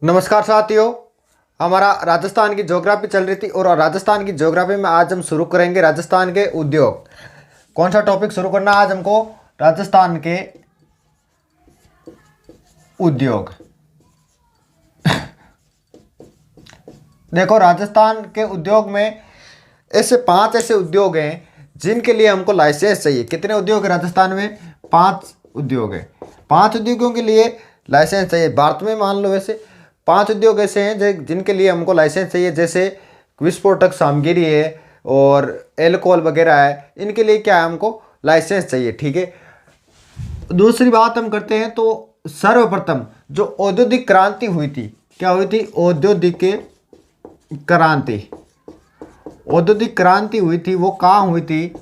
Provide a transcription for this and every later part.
नमस्कार साथियों। हमारा राजस्थान की ज्योग्राफी चल रही थी और राजस्थान की ज्योग्राफी में आज हम शुरू करेंगे राजस्थान के उद्योग। कौन सा टॉपिक शुरू करना आज हमको? राजस्थान के उद्योग। देखो, राजस्थान के उद्योग में ऐसे 5 ऐसे उद्योग हैं जिनके लिए हमको लाइसेंस चाहिए। कितने उद्योग है राजस्थान में? 5 उद्योग है। 5 उद्योगों के लिए लाइसेंस चाहिए। भारत में मान लो ऐसे 5 उद्योग ऐसे हैं जिनके लिए हमको लाइसेंस चाहिए, जैसे विस्फोटक सामग्री है और एल्कोहल वगैरह है। इनके लिए क्या है, हमको लाइसेंस चाहिए। ठीक है। दूसरी बात हम करते हैं तो सर्वप्रथम जो औद्योगिक क्रांति हुई थी, क्या हुई थी? औद्योगिक क्रांति। औद्योगिक क्रांति हुई थी, वो कहाँ हुई थी?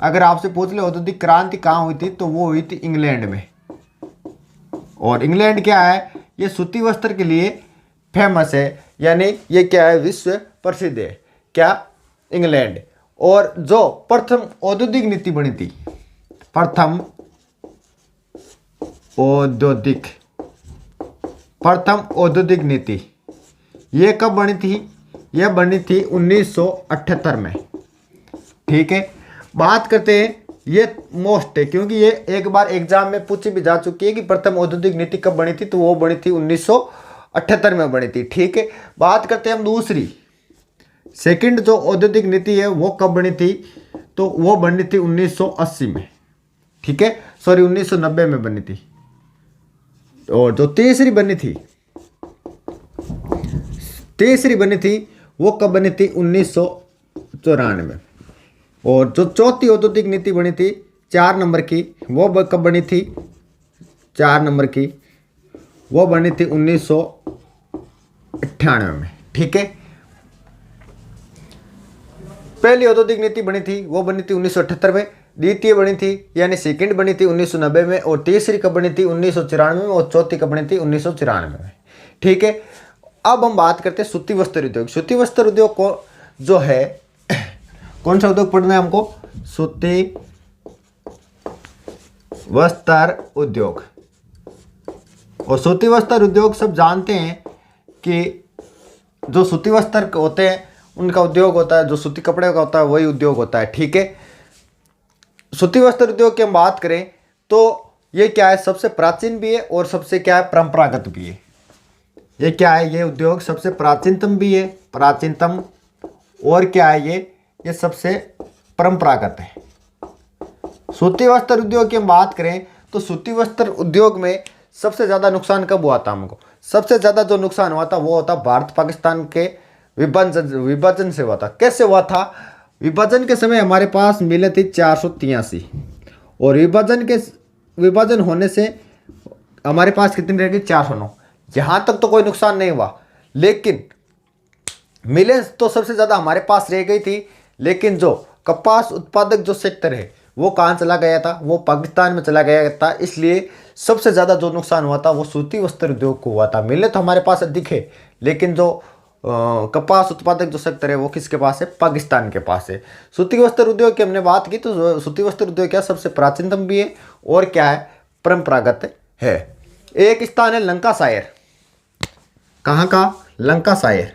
अगर आपसे पूछ ले औद्योगिक क्रांति कहाँ हुई थी, तो वो हुई थी इंग्लैंड में। और इंग्लैंड क्या है, ये सूती वस्त्र के लिए फेमस है, यानी ये क्या है, विश्व प्रसिद्ध है। क्या? इंग्लैंड। और जो प्रथम औद्योगिक नीति बनी थी, प्रथम औद्योगिक नीति, ये कब बनी थी? यह बनी थी 1978 में। ठीक है। बात करते हैं, ये मोस्ट है क्योंकि ये एक बार एग्जाम में पूछी भी जा चुकी है कि प्रथम औद्योगिक नीति कब बनी थी, तो वो बनी थी 1978 में बनी थी। ठीक है। बात करते हैं हम दूसरी, सेकंड जो औद्योगिक नीति है वो कब बनी थी, तो वो बनी थी 1980 में। ठीक है, सॉरी 1990 में बनी थी। और जो तीसरी बनी थी वो कब बनी थी? 1994 में। और जो चौथी औद्योगिक नीति बनी थी 4 नंबर की, वो कब बनी थी? 4 नंबर की वो बनी थी 1998 में। ठीक है। पहली औद्योगिक नीति बनी थी वो बनी थी 1978 में, द्वितीय बनी थी यानी सेकंड बनी थी 1990 में, और तीसरी कब बनी थी? 1994 में, और चौथी कब बनी थी? 1994 में। ठीक है। अब हम बात करते हैं सूती वस्त्र उद्योग। सूती वस्त्र उद्योग को जो है, कौन सा उद्योग पढ़ना है हमको? सूती वस्त्र उद्योग। और सूती वस्त्र उद्योग सब जानते हैं कि जो सूती वस्त्र होते हैं उनका उद्योग होता है, जो सूती कपड़े का होता है वही उद्योग होता है। ठीक है। सूती वस्त्र उद्योग की हम बात करें तो ये क्या है, सबसे प्राचीन भी है और सबसे क्या है, परंपरागत भी है। ये क्या है, ये उद्योग सबसे प्राचीनतम भी है, प्राचीनतम, और क्या है, ये सबसे परंपरागत है। सूती वस्त्र उद्योग की हम बात करें तो सूती वस्त्र उद्योग में सबसे ज़्यादा नुकसान कब हुआ था हमको? सबसे ज़्यादा जो नुकसान हुआ था वो होता भारत पाकिस्तान के विभाजन से हुआ था। कैसे हुआ था? विभाजन के समय हमारे पास मिले थे 483, और विभाजन होने से हमारे पास कितनी रह गई? 409। यहाँ तक तो कोई नुकसान नहीं हुआ, लेकिन मिले तो सबसे ज़्यादा हमारे पास रह गई थी। लेकिन जो कपास उत्पादक जो सेक्टर है वो कहाँ चला गया था? वो पाकिस्तान में चला गया था। इसलिए सबसे ज़्यादा जो नुकसान हुआ था वो सूती वस्त्र उद्योग को हुआ था। मिले तो हमारे पास अधिक है, लेकिन जो कपास उत्पादक जो सेक्टर है वो किसके पास है? पाकिस्तान के पास है। सूती वस्त्र उद्योग की हमने बात की तो सूती वस्त्र उद्योग क्या सबसे प्राचीनतम भी है और क्या है, परंपरागत है। एक स्थान है लंकाशायर। कहाँ का? लंकाशायर।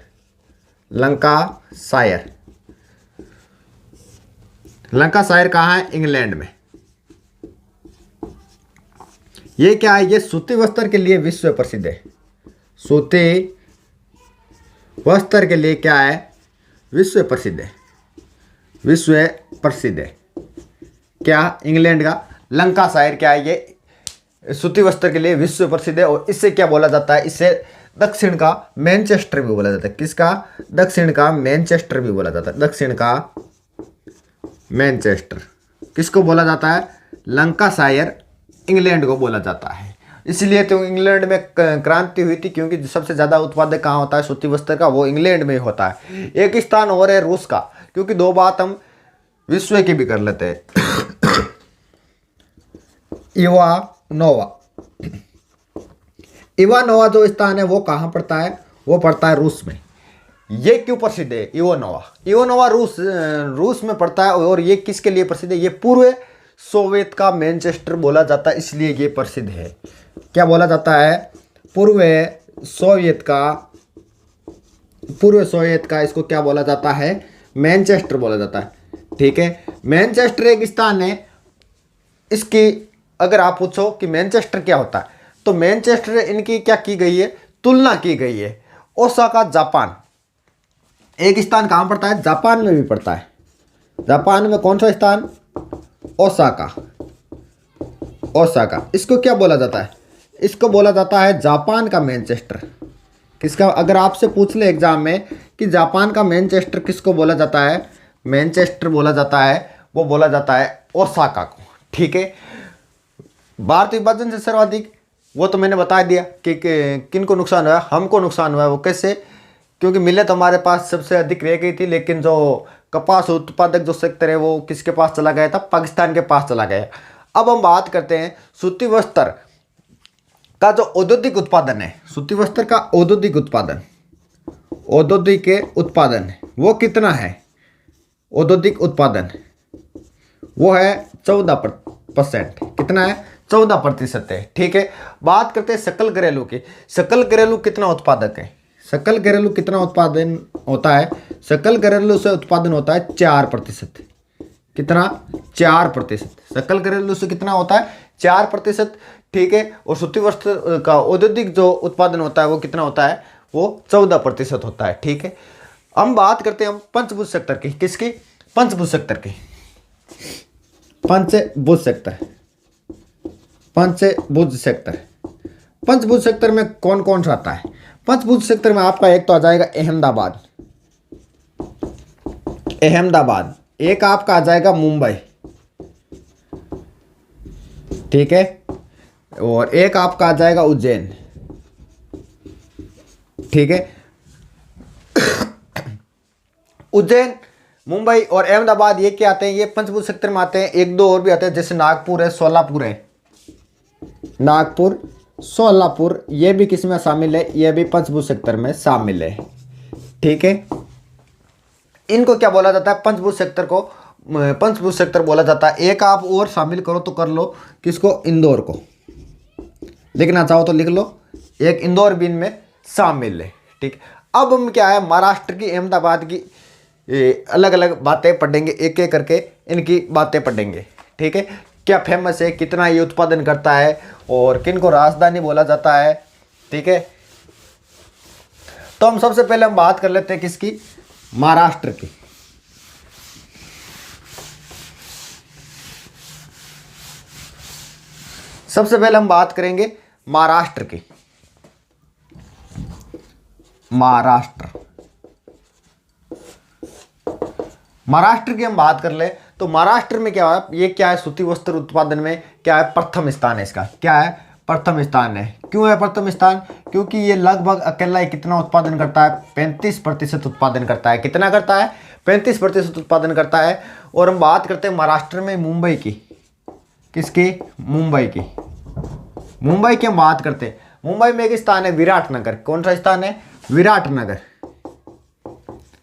लंकाशायर कहाँ है? इंग्लैंड में। ये क्या है, ये सूती वस्त्र के लिए विश्व प्रसिद्ध है। सूती वस्त्र के लिए क्या है? विश्व प्रसिद्ध है। क्या? इंग्लैंड का लंकाशायर क्या है, ये सूती वस्त्र के लिए विश्व प्रसिद्ध है। और इससे क्या बोला जाता है? इससे दक्षिण का मैनचेस्टर भी बोला जाता है। किसका? दक्षिण का मैनचेस्टर भी बोला जाता है। दक्षिण का मैनचेस्टर किसको बोला जाता है? लंकाशायर इंग्लैंड को बोला जाता है। इसलिए तो इंग्लैंड में क्रांति हुई थी, क्योंकि सबसे ज़्यादा उत्पादक कहाँ होता है सूती वस्त्र का? वो इंग्लैंड में ही होता है। एक स्थान और है रूस का, क्योंकि 2 बात हम विश्व की भी कर लेते हैं। इवानोवा जो स्थान है वो कहाँ पड़ता है? वो पड़ता है रूस में। ये क्यों प्रसिद्ध है इवानोवा? रूस में पड़ता है। और ये किसके लिए प्रसिद्ध है? ये पूर्व सोवियत का मैनचेस्टर बोला जाता है, इसलिए ये प्रसिद्ध है। क्या बोला जाता है? पूर्व सोवियत का इसको क्या बोला जाता है, मैनचेस्टर बोला जाता है। ठीक है, मैनचेस्टर एक स्थान है। इसकी अगर आप पूछो कि मैनचेस्टर क्या होता है, तो मैनचेस्टर इनकी क्या की गई है, तुलना की गई है ओसाका जापान। एक स्थान कहाँ पड़ता है, जापान में भी पड़ता है। जापान में कौन सा स्थान, ओसाका। इसको क्या बोला जाता है, इसको बोला जाता है जापान का मैनचेस्टर। किसका, अगर आपसे पूछ ले एग्जाम में कि जापान का मैनचेस्टर किसको बोला जाता है, मैनचेस्टर बोला जाता है, वो बोला जाता है ओसाका को। ठीक है, भारत विभाजन से सर्वाधिक, वो तो मैंने बता दिया कि किन को नुकसान हुआ, हमको नुकसान हुआ। वो कैसे, क्योंकि मिलेट हमारे पास सबसे अधिक रह गई थी, लेकिन जो कपास उत्पादक जो सेक्टर है वो किसके पास चला गया था, पाकिस्तान के पास चला गया। अब हम बात करते हैं सूती वस्त्र का जो औद्योगिक उत्पादन है, सूती वस्त्र का औद्योगिक उत्पादन वो कितना है, औद्योगिक उत्पादन वो है 14%। कितना है, 14% है। ठीक है, बात करते हैं सकल घरेलू की। सकल घरेलू कितना उत्पादक है, सकल घरेलू कितना उत्पादन होता है, सकल घरेलू से उत्पादन होता है 4%। कितना, 4%। सकल घरेलू से कितना होता है, 4%। ठीक है, और सूती वस्त्र का औद्योगिक जो उत्पादन होता है वो कितना होता है, वो 14% होता है। ठीक है, हम बात करते हैं हम पंचभूत सेक्टर की। किसकी, पंचभूत सेक्टर की। पंचभूत सेक्टर में कौन कौन सा आता है, पंचभूत सेक्टर में आपका एक तो आ जाएगा अहमदाबाद, एक आपका आ जाएगा मुंबई। ठीक है, और एक आपका आ जाएगा उज्जैन। ठीक है, उज्जैन, मुंबई और अहमदाबाद ये क्या आते हैं, ये पंचभूत सेक्टर में आते हैं। एक दो और भी आते हैं, जैसे नागपुर है, सोलापुर, ये भी किस में शामिल है, ये भी पंचभूत सेक्टर में शामिल है। ठीक है, इनको क्या बोला जाता है, पंचभूत सेक्टर बोला जाता है। एक आप और शामिल करो तो कर लो, किसको, इंदौर को। लिखना चाहो तो लिख लो, एक इंदौर भी इनमें शामिल है। ठीक, अब हम क्या है, महाराष्ट्र की, अहमदाबाद की अलग अलग बातें पढ़ेंगे, एक एक करके इनकी बातें पढ़ेंगे। ठीक है, क्या फेमस है, कितना ये उत्पादन करता है, और किन को राजधानी बोला जाता है। ठीक है, तो हम सबसे पहले हम बात कर लेते हैं किसकी, महाराष्ट्र की। सबसे पहले हम बात करेंगे महाराष्ट्र की। महाराष्ट्र की हम बात कर ले तो महाराष्ट्र में क्या है, ये क्या है, सूती वस्त्र उत्पादन में क्या है, प्रथम स्थान है इसका। क्या है, प्रथम स्थान है। क्यों है प्रथम स्थान, क्योंकि ये लगभग अकेला ही कितना उत्पादन करता है, 35% उत्पादन करता है। कितना करता है, 35% उत्पादन करता है। और हम बात करते हैं महाराष्ट्र में मुंबई की। किसकी, मुंबई की हम बात करते हैं। मुंबई में एक स्थान है विराटनगर। कौन सा स्थान है,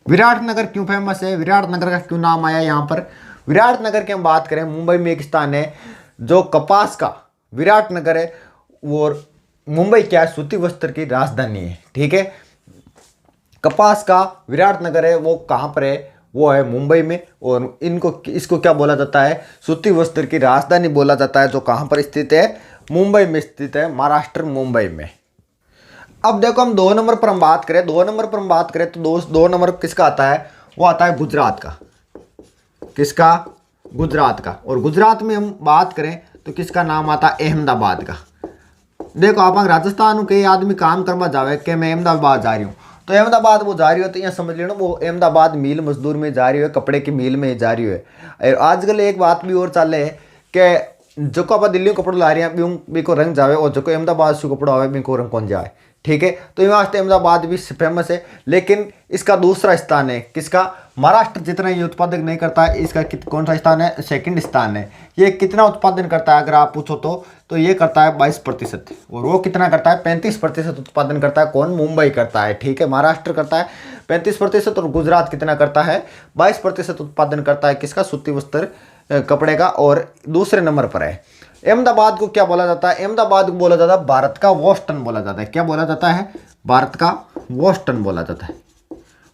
विराटनगर क्यों फेमस है, विराटनगर का क्यों नाम आया यहाँ पर। विराटनगर की हम बात करें, मुंबई में एक स्थान है जो कपास का, विराटनगर है। और मुंबई क्या है, सूती वस्त्र की राजधानी है। ठीक है, कपास का विराटनगर है, वो कहाँ पर है, वो है मुंबई में। और इसको क्या बोला जाता है, सूती वस्त्र की राजधानी बोला जाता है, जो कहाँ पर स्थित है, मुंबई में स्थित है, महाराष्ट्र मुंबई में। अब देखो हम 2 नंबर पर हम बात करें, तो 2 नंबर किसका आता है, वो आता है गुजरात का। किसका, गुजरात का। और गुजरात में हम बात करें तो किसका नाम आता है, अहमदाबाद का। देखो आप राजस्थान के आदमी काम करवा जावे कि मैं अहमदाबाद जा रही हूँ, तो अहमदाबाद वो जा रही हो तो यहाँ समझ लेना वो अहमदाबाद मिल मजदूर में जा रही है, कपड़े की मिल में जा रही है। आजकल एक बात भी और चल है कि जो को आप दिल्ली कपड़ो ला रही हैं भी को रंग जावे, और जो को अहमदाबाद से कपड़ा आवे भी को रंग कौन जाए। ठीक है, तो यहाँ से अहमदाबाद भी फेमस है, लेकिन इसका दूसरा स्थान है। किसका, महाराष्ट्र जितना ये उत्पादन नहीं करता है, इसका कौन सा स्थान है, सेकंड स्थान है। ये कितना उत्पादन करता है अगर आप पूछो तो ये करता है 22%। और वो कितना करता है, 35% उत्पादन करता है। कौन, मुंबई करता है। ठीक है, महाराष्ट्र करता है 35% और गुजरात कितना करता है, 22% उत्पादन करता है। किसका, सूती वस्त्र कपड़े का। और दूसरे नंबर पर है अहमदाबाद को क्या बोला जाता है? अहमदाबाद को बोला जाता है भारत का बोस्टन बोला जाता है। क्या बोला जाता है? भारत का बोस्टन बोला जाता है।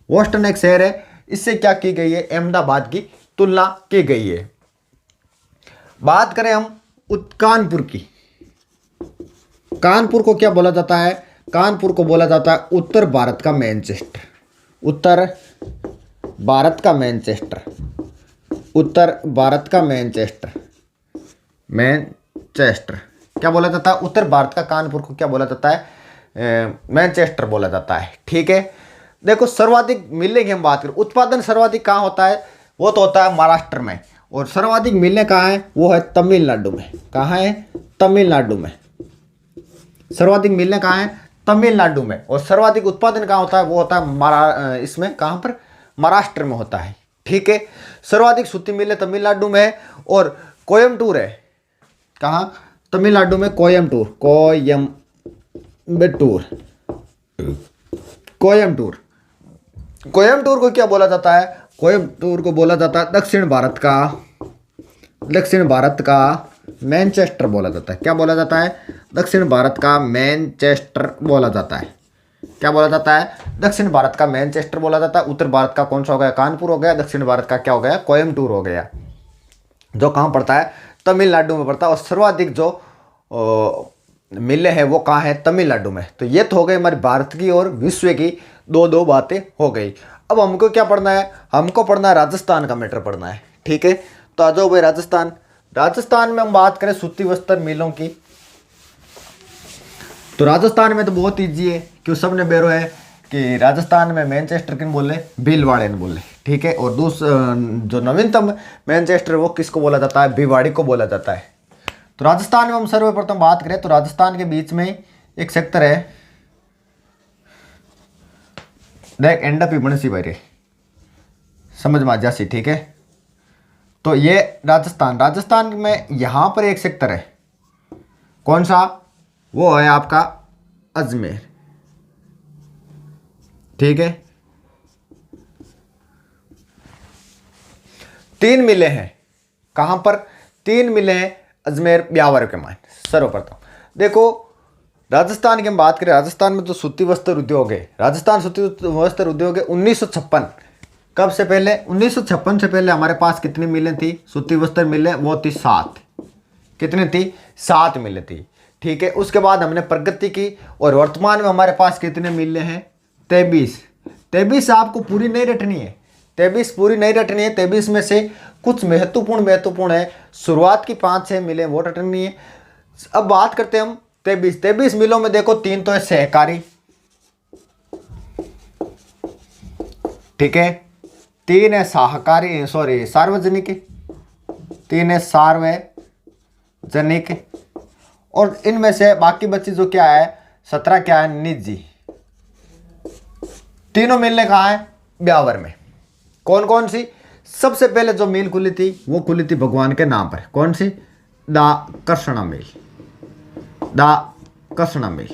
बोस्टन एक शहर है, इससे क्या की गई है? अहमदाबाद की तुलना की गई है। बात करें हम कानपुर की। कानपुर को क्या बोला जाता है? कानपुर को बोला जाता है उत्तर भारत का मैनचेस्टर। उत्तर भारत का मैनचेस्टर। उत्तर भारत का मैनचेस्टर। मैनचेस्टर क्या बोला जाता है? उत्तर भारत का कानपुर को क्या बोला जाता है? मैनचेस्टर बोला जाता है। ठीक है, देखो सर्वाधिक मिलने की हम बात करें, उत्पादन सर्वाधिक कहाँ होता है? वो तो होता है महाराष्ट्र में। और सर्वाधिक मिलने कहाँ है? वो है तमिलनाडु में। कहाँ है? तमिलनाडु में। सर्वाधिक मिलने कहाँ है? तमिलनाडु में। और सर्वाधिक उत्पादन कहाँ होता है? वो होता है इसमें कहाँ पर? महाराष्ट्र में होता है। ठीक है, सर्वाधिक सूती मिलें तमिलनाडु में है। और कोयम्बटूर है कहाँ? तमिलनाडु में कोयम्बटूर। कोयम्बटूर। कोयम्बटूर। कोयम्बटूर को क्या बोला जाता है? कोयम्बटूर को बोला जाता है दक्षिण भारत का मैनचेस्टर बोला जाता है। क्या बोला जाता है? दक्षिण भारत का मैनचेस्टर बोला जाता है। क्या बोला जाता है? दक्षिण भारत का मैनचेस्टर बोला जाता है। उत्तर भारत का कौन सा हो गया? कानपुर हो गया। दक्षिण भारत का क्या हो गया? कोयम्बटूर हो गया, जो कहाँ पड़ता है? तमिलनाडु में पड़ता है। और सर्वाधिक जो मिले हैं वो कहाँ है? तमिलनाडु में। तो ये तो हो गई हमारी भारत की और विश्व की दो बातें हो गई। अब हमको क्या पढ़ना है? हमको पढ़ना है राजस्थान का मैटर पढ़ना है। ठीक है, तो आ जाओ भाई राजस्थान। राजस्थान में हम बात करें सूती वस्त्र मिलों की, तो राजस्थान में तो बहुत ईजी है, क्यों सबने बेरो है कि राजस्थान में मैनचेस्टर किन बोले? भीलवाड़े ने बोले। ठीक है, और जो नवीनतम मैनचेस्टर वो किसको बोला जाता है? भिवाड़ी को बोला जाता है। तो राजस्थान में हम सर्वप्रथम बात करें तो राजस्थान के बीच में एक सेक्टर है, देख एंडप ही बनसी भाई रे समझ में आ जासी। ठीक है, तो ये राजस्थान में यहाँ पर एक सेक्टर है, कौन सा? वो है आपका अजमेर। ठीक है, 3 मिलें हैं। कहां पर? 3 मिलें हैं अजमेर ब्यावर के मान। सर्वप्रथम देखो राजस्थान की हम बात करें, राजस्थान में तो सूती वस्त्र उद्योग है। राजस्थान सूती वस्त्र उद्योग है 1956। कब से पहले? 1956 से पहले हमारे पास कितनी मिलें थी? सूती वस्त्र मिलें वो थी 7। कितनी थी? 7 मिलें थी। ठीक है, उसके बाद हमने प्रगति की और वर्तमान में हमारे पास कितने मिले हैं? 23। 23 आपको पूरी नहीं रटनी है, 23 पूरी नहीं रटनी है। 23 में से कुछ महत्वपूर्ण है। शुरुआत की 5-6 मिलें वो रटनी है। अब बात करते हैं हम 23 मिलों में। देखो 3 तो है सहकारी। ठीक है, 3 है सार्वजनिक। 3 है सार्वजनिक। और इनमें से बाकी बच्ची जो क्या है 17 क्या है? निजी। तीनों मिलने कहाँ है? ब्यावर में। कौन कौन सी? सबसे पहले जो मिल खुली थी वो खुली थी भगवान के नाम पर। कौन सी? दा कृष्णा मिल।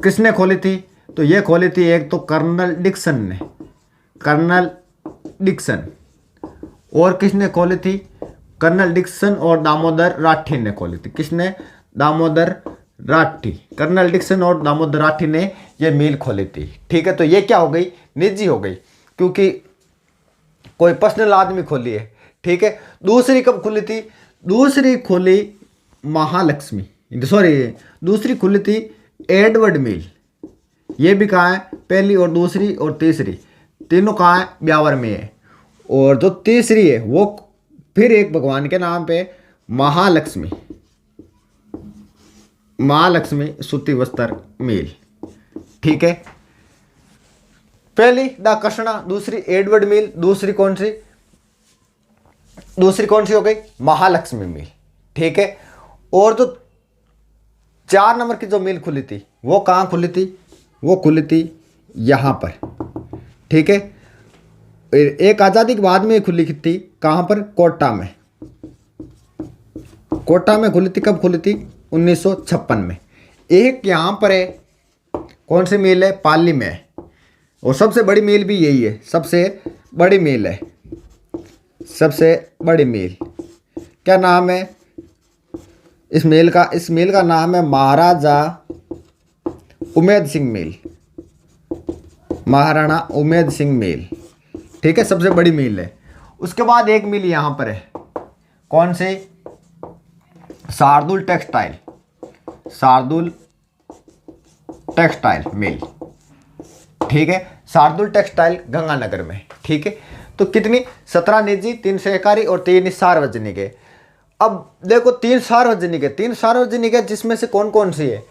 किसने खोली थी? तो ये खोली थी एक तो कर्नल डिक्सन। और किसने खोली थी? कर्नल डिक्सन और दामोदर राठी ने खोली थी। किसने? दामोदर राठी। कर्नल डिक्सन और दामोदर राठी ने ये मिल खोली थी। ठीक है, तो ये क्या हो गई? निजी हो गई, क्योंकि कोई पर्सनल आदमी खोली है। ठीक है, दूसरी कब खुली थी? दूसरी खुली खुली थी एडवर्ड मिल। ये भी कहाँ है? पहली और दूसरी और तीसरी तीनों कहाँ है? ब्यावर में है। और जो तीसरी है वो फिर एक भगवान के नाम पे महालक्ष्मी सूती वस्त्र मिल। ठीक है, पहली दा कृष्णा, दूसरी एडवर्ड मिल, दूसरी कौन सी हो गई? महालक्ष्मी मिल। ठीक है, और जो 4 नंबर की जो मिल खुली थी वो कहाँ खुली थी? वो खुली थी यहाँ पर। ठीक है, एक आज़ादी के बाद में खुली थी कहाँ पर? कोटा में खुली थी। कब खुली थी? 1956 में। एक यहाँ पर है, कौन सी मिल है? पाली में है। और सबसे बड़ी मिल भी यही है, सबसे बड़ी मिल क्या नाम है? इस मिल का नाम है महाराजा उमेद सिंह मिल, महाराणा उमेद सिंह मिल, ठीक है, सबसे बड़ी मिल है। उसके बाद एक मिल यहाँ पर है, कौन से, Shardul textile, Shardul textile mill, ठीक है, शार्दुल टेक्सटाइल गंगानगर में, ठीक है। तो कितनी, 17 निजी, 3 सहकारी और 3 सार्वजनिक है। अब देखो 3 सार्वजनिक है, 3 सार्वजनिक है, जिसमें से कौन कौन सी है।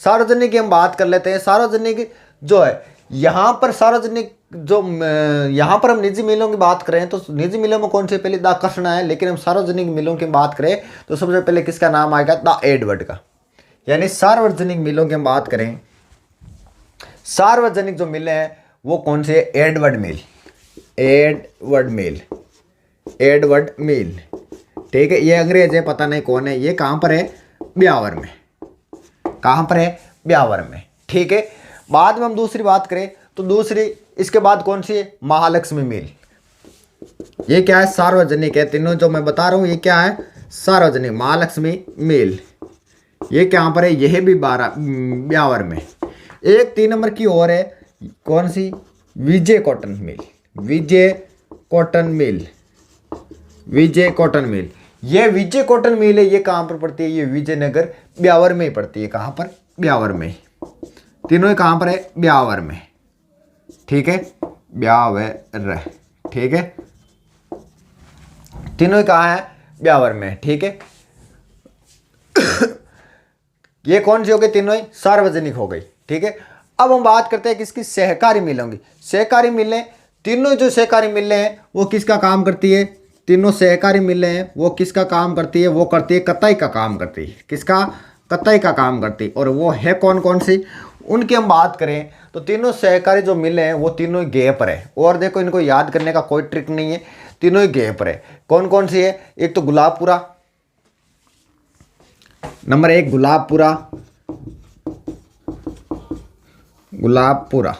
सार्वजनिक की हम बात कर लेते हैं। सार्वजनिक जो है यहाँ पर, सार्वजनिक जो यहाँ पर हम निजी मिलों की बात करें तो निजी मिलों में कौन से, पहले द कृष्णा है, लेकिन हम सार्वजनिक मिलों की बात करें तो सबसे पहले किसका नाम आएगा, द एडवर्ड का। यानी सार्वजनिक मिलों की हम बात करें, सार्वजनिक जो मिलें हैं वो कौन से, एडवर्ड मिल, एडवर्ड मिल, एडवर्ड मिल, ठीक है। ये अंग्रेज है, पता नहीं कौन है, ये कहाँ पर है, ब्यावर में, कहाँ पर है, ब्यावर में, ठीक है। बाद में हम दूसरी बात करें तो दूसरी, इसके बाद कौन सी है, महालक्ष्मी मिल। ये क्या है, सार्वजनिक है। तीनों जो मैं बता रहा हूँ ये क्या है, सार्वजनिक। महालक्ष्मी मिल ये कहाँ पर है, यह भी ब्यावर में। एक 3 नंबर की और है, कौन सी, विजय कॉटन मिल, विजय कॉटन मिल, विजय कॉटन मिल। ये विजय कॉटन मिल है, ये कहाँ पर पड़ती है, ये विजयनगर ब्यावर में ही पड़ती है। कहाँ पर, ब्यावर में। तीनों ही कहाँ पर है, ब्यावर में, ठीक है, ब्यावर, ठीक है, तीनों ही कहाँ है, ब्यावर में, ठीक है। ये कौन सी हो गई, तीनों ही सार्वजनिक हो गई, ठीक है। अब हम बात करते हैं किसकी, सहकारी मिलों की। सहकारी मिलें, तीनों जो सहकारी मिलें हैं वो किसका काम करती है, तीनों सहकारी मिलें हैं वो किसका काम करती है, वो करती है कताई का काम करती है। किसका, कताई का काम करती है। और वो है कौन कौन सी, उनकी हम बात करें तो तीनों सहकारी जो मिले हैं वो तीनों ही गेय पर है। और देखो इनको याद करने का कोई ट्रिक नहीं है, तीनों ही गेय पर है। कौन कौन सी है, एक तो गुलाबपुरा, नंबर 1 गुलाबपुरा, गुलाबपुरा,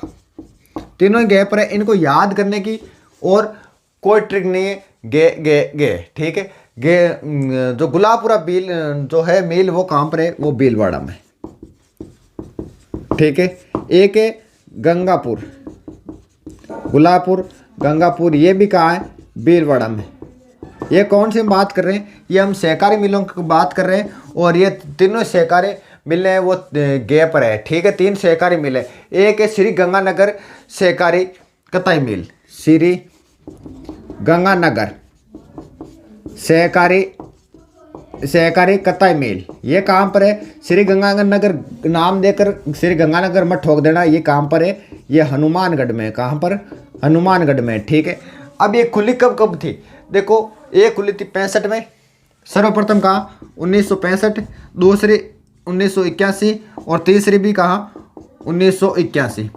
तीनों ही गेय पर है। इनको याद करने की और कोई ट्रिक नहीं है, गे गे गे, ठीक है। गे जो गुलाबपुरा बिल जो है मिल वो कहाँ पर है, वो भीलवाड़ा में, ठीक है। एक है गंगापुर, गुलाबपुर, गंगापुर, ये भी कहाँ है, भीलवाड़ा में। ये कौन सी हम बात कर रहे हैं, ये हम सहकारी मिलों की बात कर रहे हैं। और ये तीनों सहकारी मिल हैं वो गे पर है, ठीक है। 3 सहकारी मिल है। एक है श्री गंगानगर सहकारी कताई मिल, श्री गंगानगर सहकारी कताई मिल, ये कहाँ पर है, श्री गंगानगर नाम देकर श्री गंगानगर मत ठोक देना, ये कहाँ पर है, ये हनुमानगढ़ में। कहाँ पर, हनुमानगढ़ में, ठीक है। अब ये खुली कब कब थी, देखो ये खुली थी 65 में, सर्वप्रथम कहाँ, 1965, दूसरी 1981 और तीसरी भी कहाँ, 1981,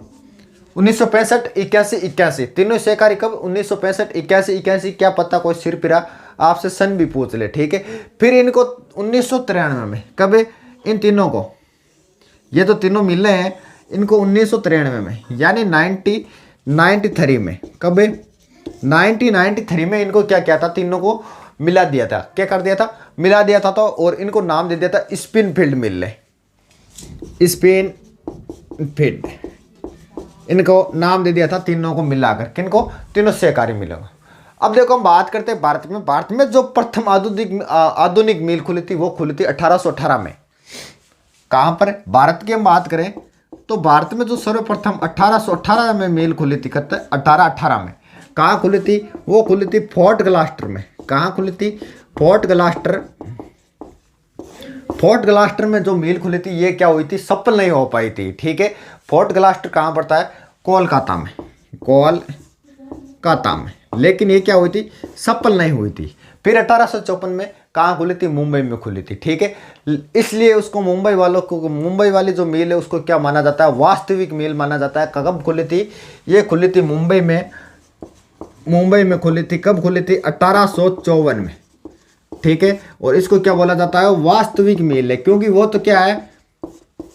1965, 81, तीनों सहकारी कब, 1965, 81, क्या पता कोई सिर पिरा आपसे सन भी पूछ ले, ठीक है। फिर इनको 1993 में, कब, इन तीनों को, ये तो तीनों मिले हैं, इनको 1993 में, यानी 1993 में, कब, 1993 में इनको क्या किया था, तीनों को मिला दिया था। क्या कर दिया था, मिला दिया था। तो और इनको नाम दे दिया था स्पिनफील्ड मिल, स्पिनफील्ड, इनको नाम दे दिया था तीनों को मिलाकर। किनको, तीनों सहकारी मिलों। अब देखो हम बात करते हैं भारत में। भारत में जो प्रथम आधुनिक मिल खुली थी वो खुली थी 1818 में। कहाँ पर, भारत की हम बात करें तो भारत में जो सर्वप्रथम 1818 में मिल खुली थी, 1818 में, कहाँ खुली थी, वो खुली थी फोर्ट ग्लास्टर में। कहाँ खुली थी, फोर्ट ग्लास्टर। फोर्ट ग्लास्टर में जो मिल खुली थी ये क्या हुई थी, सफल नहीं हो पाई थी, ठीक है। फोर्ट ग्लास्टर कहाँ पड़ता है, कोलकाता में, कोलकाता में। लेकिन ये क्या हुई थी, सफल नहीं हुई थी। फिर 1854 में कहाँ खुली थी, मुंबई में खुली थी, ठीक है। इसलिए उसको मुंबई वालों को, मुंबई वाली जो मिल है उसको क्या माना जाता है, वास्तविक मिल माना जाता है। कब खुली थी, ये खुली थी मुंबई में, मुंबई में खुली थी। कब खुली थी, 1854 में, ठीक है। और इसको क्या बोला जाता है, वास्तविक मिल है, क्योंकि वो तो क्या है,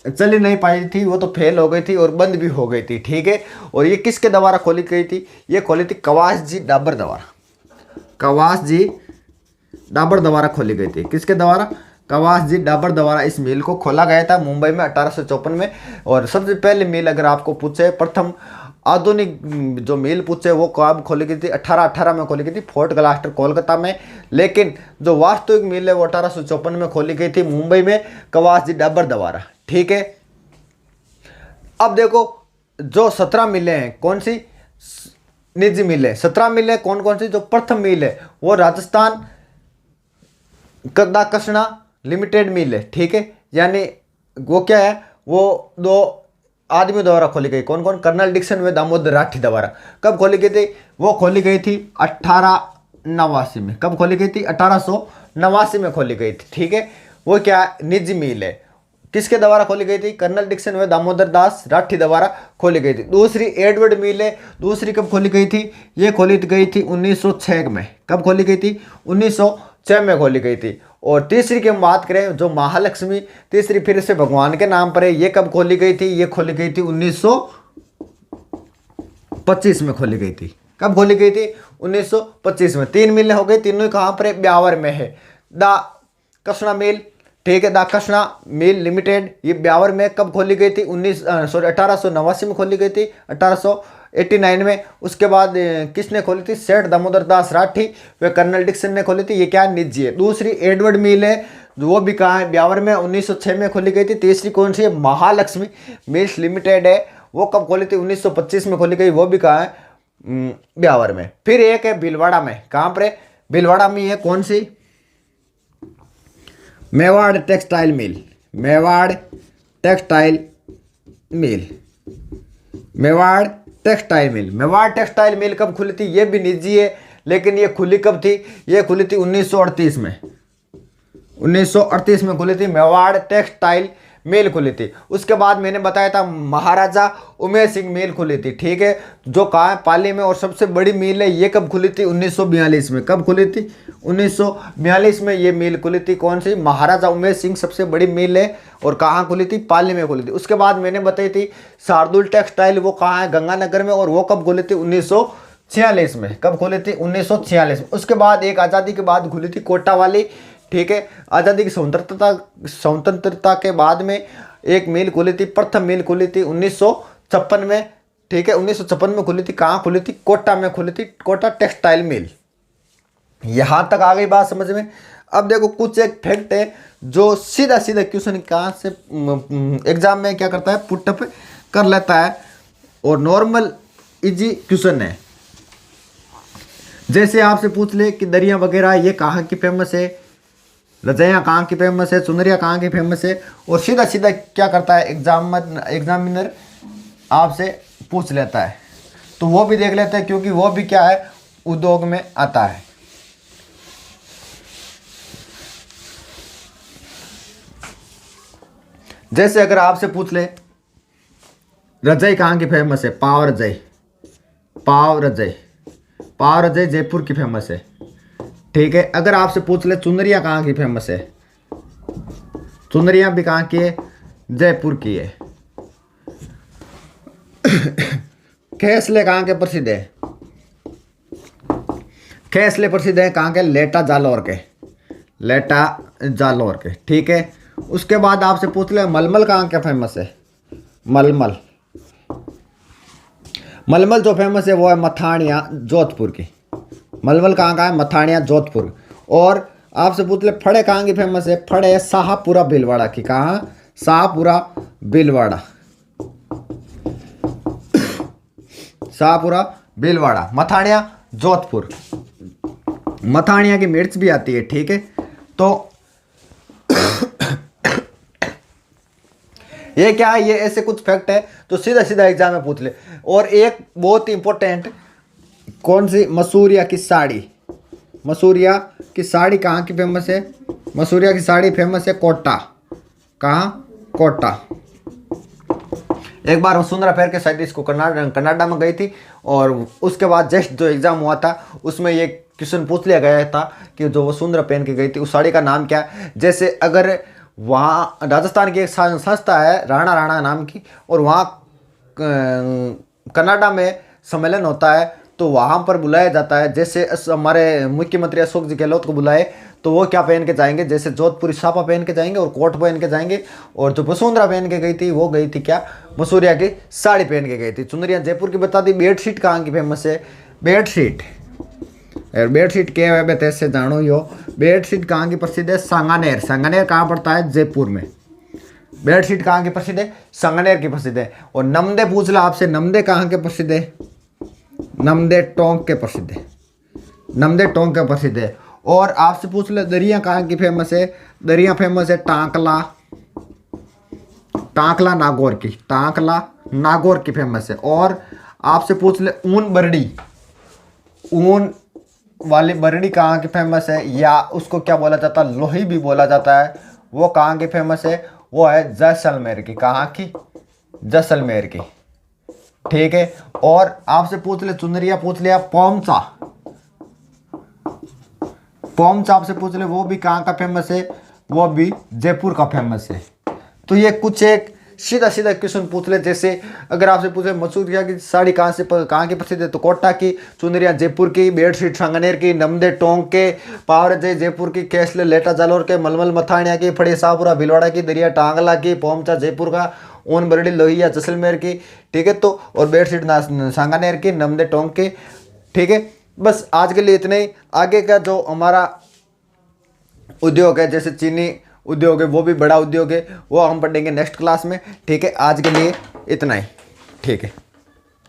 चल ही नहीं पाई थी, वो तो फेल हो गई थी और बंद भी हो गई थी, ठीक है। और ये किसके द्वारा खोली गई थी, ये खोली थी कवास जी डाबर द्वारा, कवास जी डाबर द्वारा खोली गई थी। किसके द्वारा, कवास जी डाबर द्वारा इस मिल को खोला गया था मुंबई में 1854 में। और सबसे पहले मिल अगर आपको पूछे, प्रथम आधुनिक जो मिल पूछे वो कब खोली गई थी, 1818 में खोली गई थी फोर्ट ग्लास्टर कोलकाता में। लेकिन जो वास्तविक मिल है वो 1854 में खोली गई थी मुंबई में कवास जी डाबर द्वारा। ठीक है, अब देखो जो 17 मिलें हैं, कौन सी निजी मिलें, 17 मिलें कौन कौन सी। जो प्रथम मिल है वो राजस्थान कदा कसना लिमिटेड मिल है। ठीक है, यानी वो क्या है, वो दो आदमी द्वारा खोली गई, कौन कौन, कर्नल डिक्सन व दामोदर राठी द्वारा। कब खोली गई थी, वो खोली गई थी 1889 में। कब खोली गई थी, 1889 में खोली गई थी। ठीक है, वो क्या निजी मिल है, किसके द्वारा खोली गई थी, कर्नल डिक्सन व दामोदर दास राठी द्वारा खोली गई थी। दूसरी एडवर्ड मिल है, दूसरी कब खोली गई थी, ये खोली गई थी 1906 में। कब खोली गई थी, 1906 में खोली गई थी। और तीसरी की हम बात करें, जो महालक्ष्मी, तीसरी फिर से भगवान के नाम पर है, ये कब खोली गई थी, ये खोली गई थी 1925 में खोली गई थी। कब खोली गई थी, 1925 में। 3 मिलें हो गई, तीनों कहाँ पर है, ब्यावर में है। द कृष्णा मिल, ठीक है, द कृष्णा मिल लिमिटेड, ये ब्यावर में कब खोली गई थी, 1889 में खोली गई थी, 1889 में। उसके बाद किसने खोली थी, सेठ दामोदर दास राठी वे कर्नल डिक्सन ने खोली थी। ये क्या निजी है। दूसरी एडवर्ड मिल है, वो भी कहाँ है, ब्यावर में, 1906 में खोली गई थी। तीसरी कौन सी है, महालक्ष्मी मिल्स लिमिटेड है, वो कब खोली थी, 1925 में खोली गई, वो भी कहाँ है, ब्यावर में। फिर एक है भीलवाड़ा में, कहाँ पर है, भीलवाड़ा में है, कौन सी, Mewar textile mill, Mewar textile mill, Mewar textile mill. Mewar textile mill कब खुली थी, ये भी निजी है, लेकिन ये खुली कब थी, ये खुली थी 1938 में। 1938 में खुली थी मेवाड़ टेक्सटाइल मिल खुली थी। उसके बाद मैंने बताया था महाराजा उमेश सिंह मिल खुली थी। ठीक है, जो कहाँ है, पाली में, और सबसे बड़ी मिल है, ये कब खुली थी, 1942 में। कब खुली थी, 1942 में ये मिल खुली थी। कौन सी, महाराजा उमेश सिंह, सबसे बड़ी मिल है, और कहाँ खुली थी, पाली में खुली थी। उसके बाद मैंने बताई थी शार्दुल टेक्सटाइल, वो कहाँ है, गंगानगर में, और वो कब खुली थी, 1946 में। कब खुली थी, 1946 में। उसके बाद एक आज़ादी के बाद खुली थी कोटा वाली। ठीक है, आज़ादी की स्वतंत्रता के बाद में एक मिल खुली थी, प्रथम मिल खुली थी 1956 में। ठीक है, 1956 में खुली थी, कहाँ खुली थी, कोटा में खुली थी, कोटा टेक्सटाइल मिल। यहाँ तक आ गई बात समझ में। अब देखो कुछ एक फैक्ट है जो सीधा सीधा क्वेश्चन कहाँ से एग्जाम में क्या करता है, पुटअप कर लेता है, और नॉर्मल इजी क्वेश्चन है। जैसे आपसे पूछ ले कि दरिया वगैरह ये कहाँ की फेमस है, रजाइयाँ कहाँ की फेमस है, चुनरिया कहाँ की फेमस है, और सीधा सीधा क्या करता है एग्जामिनर आपसे पूछ लेता है। तो वो भी देख लेते हैं, क्योंकि वो भी क्या है, उद्योग में आता है। जैसे अगर आपसे पूछ ले रजाई कहाँ की फेमस है, पाव रजाई, पाव रजाई, पाव रजाई जयपुर की फेमस है। ठीक है, अगर आपसे पूछ ले चुनरिया कहाँ की फेमस है, चुनरिया भी कहाँ की है, जयपुर की है। खेसले कहाँ के प्रसिद्ध है, खेसले प्रसिद्ध है कहाँ के, लेटा जालौर के, लेटा जालौर के। ठीक है, उसके बाद आपसे पूछ ले मलमल कहाँ के फेमस है, मलमल, मलमल जो फेमस है वो है मथानिया जोधपुर की, मलमल कहाँ का है, मथानिया जोधपुर। और आपसे पूछ ले फड़े कहाँ की फेमस है, फड़े शाहपुरा भीलवाड़ा की, कहाँ, शाहपुरा भीलवाड़ा, शाहपुरा भीलवाड़ा, मथानिया जोधपुर। मथानिया की मिर्च भी आती है। ठीक है, तो ये क्या है, ये ऐसे कुछ फैक्ट है तो सीधा सीधा एग्जाम में पूछ ले। और एक बहुत ही इंपॉर्टेंट, कौन सी, मसूरिया की साड़ी, मसूरिया की साड़ी कहाँ की फेमस है, मसूरिया की साड़ी फेमस है कोटा, कहाँ, कोटा। एक बार वसुंधरा फेयर के साइंटिस्ट को कनाडा में गई थी, और उसके बाद जस्ट जो एग्ज़ाम हुआ था उसमें ये क्वेश्चन पूछ लिया गया था कि जो वसुंधरा पहन के गई थी उस साड़ी का नाम क्या है। जैसे अगर वहाँ राजस्थान की एक संस्था है राणा राणा नाम की, और वहाँ कनाडा में सम्मेलन होता है तो वहाँ पर बुलाया जाता है। जैसे हमारे मुख्यमंत्री अशोक जी गहलोत को बुलाए तो वो क्या पहन के जाएंगे, जैसे जोधपुरी साफा पहन के जाएंगे और कोट पहन के जाएंगे। और जो वसुंधरा पहन के गई थी वो गई थी क्या, मसूरिया की साड़ी पहन के गई थी। चुनरिया जयपुर की बता दी। बेडशीट कहाँ की फेमस है, बेडशीट बेडशीट क्या है बेटे से जानो यो। बेडशीट कहाँ की प्रसिद्ध है, सांगानेर। सांगानेर कहाँ पड़ता है, जयपुर में। बेडशीट कहाँ की प्रसिद्ध है, सांगानेर की प्रसिद्ध है। और नमदे पूछ ला आपसे, नमदे कहाँ के प्रसिद्ध है, नमदे टोंक के प्रसिद्ध है, नमदे टोंक के प्रसिद्ध है। और आपसे पूछ ले दरिया कहाँ की फेमस है, दरिया फेमस है टांकला, टांकला नागौर की, टांकला नागौर की फेमस है। और आपसे पूछ ले ऊन बरड़ी, ऊन वाली बरड़ी कहाँ की फेमस है, या उसको क्या बोला जाता है, लोही भी बोला जाता है, वो कहाँ की फेमस है, वो है जैसलमेर की। कहाँ की, जैसलमेर की, ठीक है। और आपसे पूछ ले चुनरिया पूछ लिया, पोमचा, पोमचा आपसे पूछ ले वो भी कहाँ का फेमस है, वो भी जयपुर का फेमस है। तो ये कुछ एक सीधा सीधा क्वेश्चन पूछ ले। जैसे अगर आपसे पूछे मसूरिया की साड़ी कहाँ की प्रसिद्ध है, तो कोटा की, चुनरिया जयपुर की, बेडशीट सांगानेर की, नमदे टोंक के, पावरजय जयपुर की, केसले लेटा जालोर के, मलमल मथानिया की, फड़े शाहपुरा भिलवाड़ा की, दरिया टांगला की, पोमचा जयपुर का, ऊन बरड़ी लोहिया जैसलमेर की, ठीक है। तो और बेडशीट सांगानेर की, नमदे टोंक की, ठीक है। बस आज के लिए इतने ही। आगे का जो हमारा उद्योग है, जैसे चीनी उद्योग है, वो भी बड़ा उद्योग है, वो हम पढ़ेंगे नेक्स्ट क्लास में, ठीक है। आज के लिए इतना ही, ठीक है।